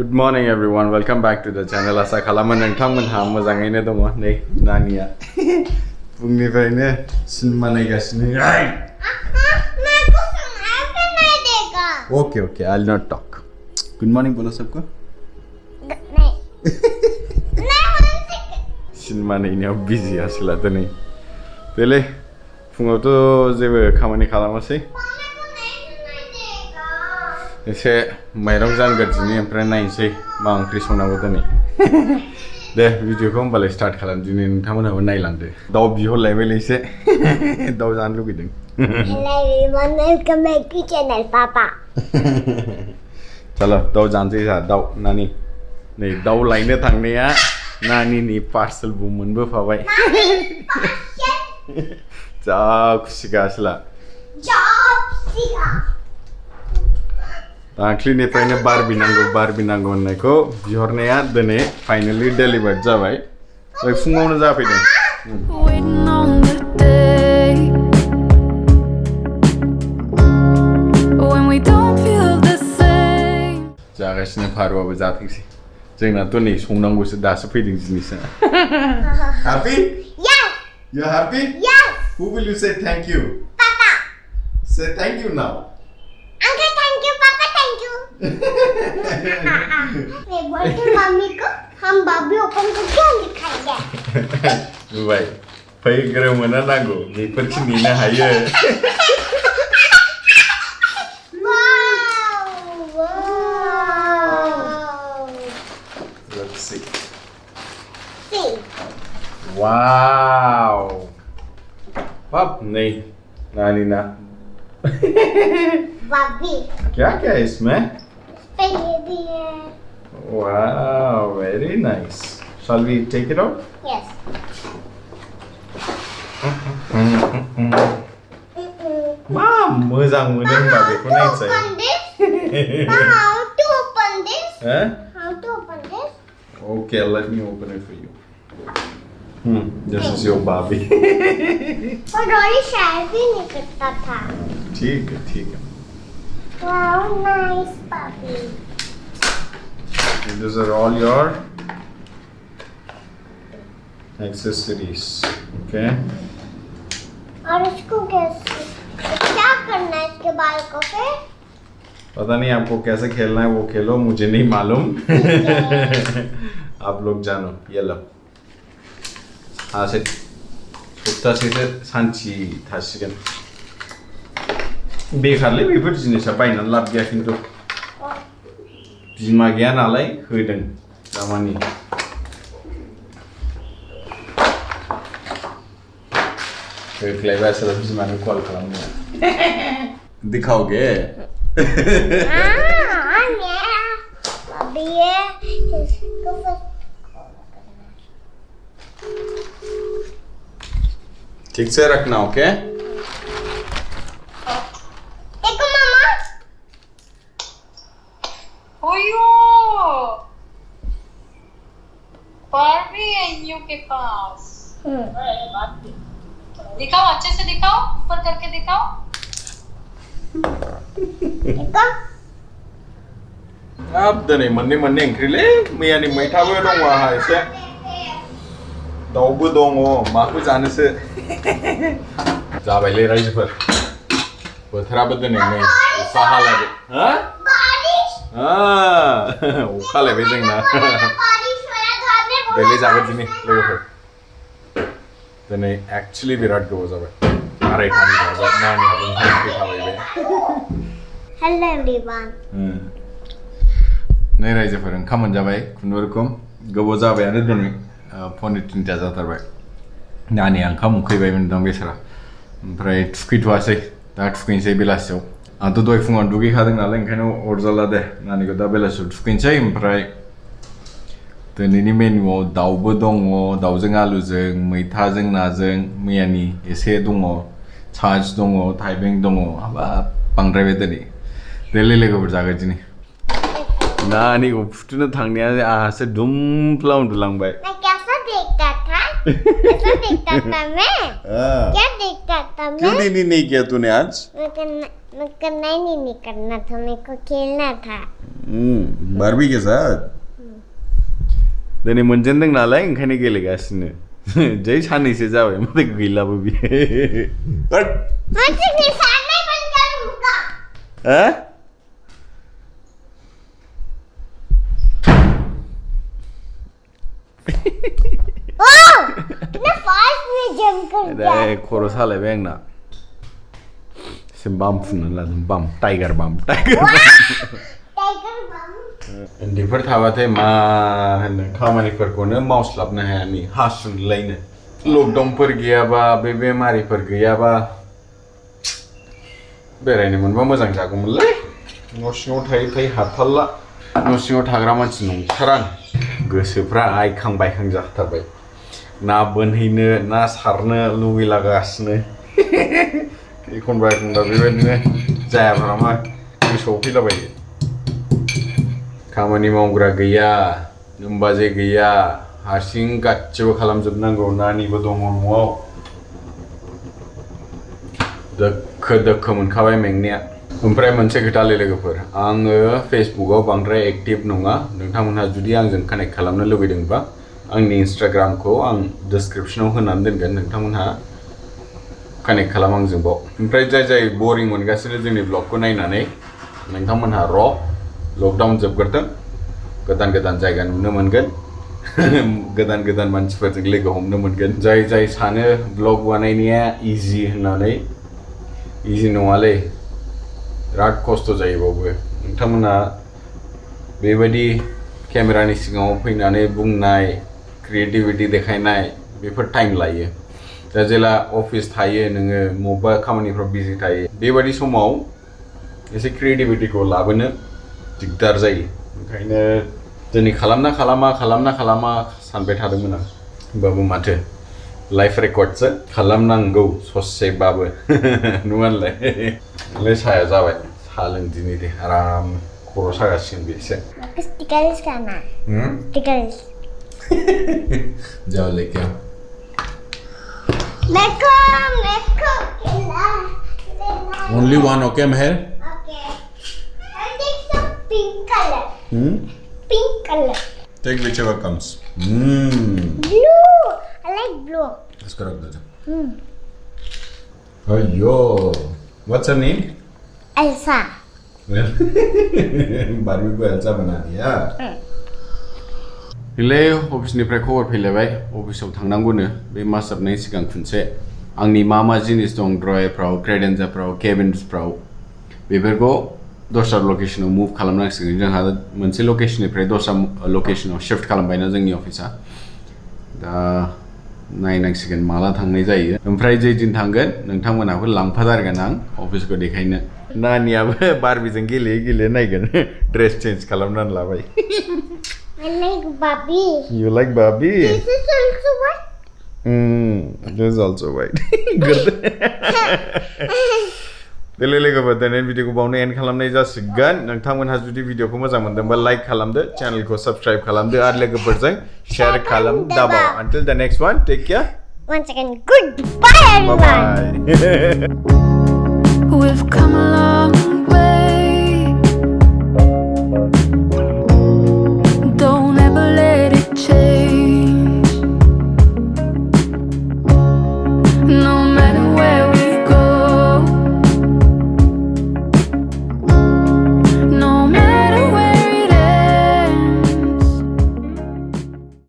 Good morning everyone. Welcome back to the channel. Asa khalaman nangthammoनहा मोजाङैनो दङ नै नानिया फुंनिफ्रायनो सिनेमा नायगासिनो Okay, okay. I'll not talk. Good morning बोलो सबको. सिनेमा नायनायाव बिजि आसोला दिनै बेले फुङावथ' जेबो खामानि खालामासै एसे माइरं जानगारदिनि ओमफ्राय नायनोसै मा ओंख्रि संनांगौ दिनै दे भिडिअखौ होमबालाय स्टार्ट खालाम दिनै नोंथांमोनहाबो नायलांदो दाउ बिहरलायबायलै एसे दाउ जानो लुगैदों Hello everyone, welcome back to channel Papa. चलो दाउ जानोसै जोंहा दाउ नानि नै दाउ लायनो थांनाया नानिनि पार्सेलबो मोनबोफाबाय जा खुसिगा आसोला दाख्लिनिफ्रायनो बारबि नांगौ होननायखौ बिहरनाया दिनै फाइनाली डेलिभार्ड जाबाय ओइ फुङावनो जाफैदों जागासिनो फारुआबो जाथोंसै जोंनाथ' नै संनांगौसो दासो फैदों जिनिसा Happy? Yes. You happy? Yes. Who will you say thank you? Papa. Say thank you now. Uncle, thank you. Papa, thank you. मैं बोलती मम्मी को हम बाबी ओपन करके हम दिखाएंगे. नुबाय फैग्रो मोना नांगौ बेफोरखि नेनो हायो. Let's see. See. Wow. Pap नहीं नानी ना. बाबी. क्या क्या है इसमें? ये भी है. Wow, very nice. Shall we take it out? Yes. Mom, मोजां मोनो होनबा बेखौ नायसै. How to open this? Huh? How to open this? Okay, let me open it for you. This is your Barbie. और डॉली शायद भी नहीं करता था. ठीक है. Wow, nice puppy. These are all your accessories. Okay. और इसको कैसे क्या करना है इसके बाल को फिर? पता नहीं आपको कैसे खेलना है वो खेलो मुझे नहीं मालूम आप लोग जानो ये लो से सप्तासेसो सान्थि थासिगोन बेखारलै बेफोर जिनिसा बायनानै लाब गैया खिन्थु बिमा गैया नालाय होदों दामानि होख्लायबाय सोरबा बिमानो कल खालामनो दिखाओगे अभी ये इसको ठीक से रखना ओके देखो मामा ओयो बार्बी एन्यू के पास दिखाओ अच्छे से दिखाओ ऊपर करके दिखाओ देखो अब दिनै मोननै ओंख्रिलै मैयानि मैथाबो दङ आहा एसे दाउबो दङ माखौ जानोसो जाबायलै रायजोफोर बोथोराबो दिनै नै अखा हालायबाय हा अखा हालायबाय जोंना बेले जागोन दिनै लोगोफोर दिनै एक्चुअली बिराद गोबाव जाबाय आरायथानि बारबाय नानियाबो ओंखाम फैखाबाय बे हेलो एवरीवन नै रायजोफोर ओंखाम मोनजाबाय खुनुरुखुम गोबाव जाबायानो दिनै फन्द्र' तिनथा जाथारबाय नानिया ओंखाम उखैबायमोन दां बेसारा ओमफ्राय थुखैथ'वासै दा थुखैनोसै बेलासियाव आंथ' दहाय फुङाव दुगैखादों नालाय ओंखायनो अरजाला दे नानिखौ दा बेलासियाव थुखैनोसै ओमफ्राय दिनैनि मेनुआव दाउबो दङ दाउजों आलुजों मैथाजों नाजों मैयानि एसे दङ छाज दङ थाइबें दङ हाबाब बांद्रायबाय दिनै बेले लोगोफोर जागोन दिनै नानिखौ फुथुनो थांनाया आहासो दुमफ्ला उन्दुलांबाय मैं कैसा देखता था मैं क्या देखता था मैं क्यों नहीं किया तूने आज मैं करना ही नहीं करना था मेरे को खेलना था बारबी के साथ दिनै मोनजेनदों नालाय ओंखायनो गेलेगासिनो जै साननैसो जाबाय ओमफ्राय गैलाबो बियो मुझे सामने बंद करूंगा कितना फास्ट में जंप कर दा खर' सालायबाय आंना एसे बाम फुननानै लादों बाम टाइगार बाम टाइगर बम उन्दैफोर थाबाथाय मा होनो खामानिफोरखौनो मावस्लाबनो हाया नै हासुनलायनो लकडाउनफोर गैयाबा बे बेमारिफोर गैयाबा बेरायनो मोनबा मोजां जागौमोनलै न' सिङाव थायै थायै हाथारला न' सिङाव थाग्रा मानसि नंथारा आं गोसोफ्रा आइखां बायखां जाथारबाय ना बोनहैनो ना सारनो लुगैलागासिनो एखनबा एखनबा बेबायदिनो जायाफ्रामा गोसोआव फैलाबायो खामानि मावग्रा गैया नोमबाजै गैया हारसिं गासिबो खालामजोबनांगौ नानिबो दङ न'आव दोखो दोखो मोनखाबाय मेंनाया ओमफ्राय मोनसे खोथालै लोगोफोर आङो फेसबुकआव बांद्राय एक्टिभ नङा नोंथांमोनहा जुदि आंजों कानेक्ट खालामनो लुबैदोंबा आंनि इन्स्टाग्रामखौ आं डिसक्रिपसनाव होनानै दोनगोन नोंथांमोनहा कानेक्ट खालाम आंजों बाव ओमफ्राय जाय बरिं मोनगासिनो जोंनि ब्लगखौ नायनानै नोंथांमोनहा लकडाउन जोबग्रोथों गोदान गोदान जायगा नुनो मोनगोन गोदान गोदान मानसिफोरजों लोगो हमनो मोनगोन जाय सानो ब्लग बानायनाया इजि होननानै इजि नङालै बिराद खस्थ' जायो बावबो नोंथांमोनहा बेबायदि केमेरानि सिगाङाव फैनानै बुंनाय क्रिएटिभिटि देखायनाय बेफोर टाइम लायो दा जेला अफिस थायो नोङो मबेबा खामानिफ्राव बिजि थायो बेबायदि समाव एसे क्रिएटिभिटिखौ लाबोनो दिगदार जायो ओंखायनो दिनै खालामना खालामा सानबाय थादोंमोन आं होमबाबो माथो लाइफ रेकर्डसो खालामनांगौ ससेबाबो नङालाय साया जाबाय सा लोंदिनि दे आराम खर' सागासिगोन बे एसे स्टिकर्स खाना स्टिकर्स जाओ लेके आओ मेको ओनली वन ओके महर Okay. I'll take some pink color. Pink color. Take whichever comes Blue. I like blue. इसको रख दो अयो what's her name Elsa. Barbie को एल्सा बना दिया इले अफिसनिफ्राय खबर फैलायबाय अफिसाव थांनांगौनो बे मास जोबनायनि सिगां खनसे आंनि मा जिनिस दं ड्रयारफ्राव क्रेडेन्सारफ्राव केबिन्सफ्राव बेफोरखौ दस्रा लकेशनाव मुभ खालामनांसिगोन जोंहा मोनसे लकेशननिफ्राय दस्रा लकेशनाव शिफ्ट खालामबायना जोंनि अफिसा दा नायनांसिगोन माला थांनाय जायो ओमफ्राय जे दिन थांगोन नोंथांमोनहाबो लांफाथारगोन आं अफिसखौ देखायनो नानियाबो बारबिजों गेलेयै नायगोन ड्रेस चेन्ज खालामनानै लाबाय I like Barbie. You like Barbie? This is also white. This is also white. Good. Dele लोगोफोर दिनै भिडिअखौ बावनो एन्ड खालामनाय जासिगोन नोंथांमोनहा जुदि भिडिअखौ मोजां मोनदोंबा लाइक खालामदो चेनेलखौ साबस्क्राइब खालामदो आरो लोगोफोरजों शेयार खालाम दाबाव until the next one take care Once again, goodbye everyone. bye We've come a long way. Don't ever let it change. No matter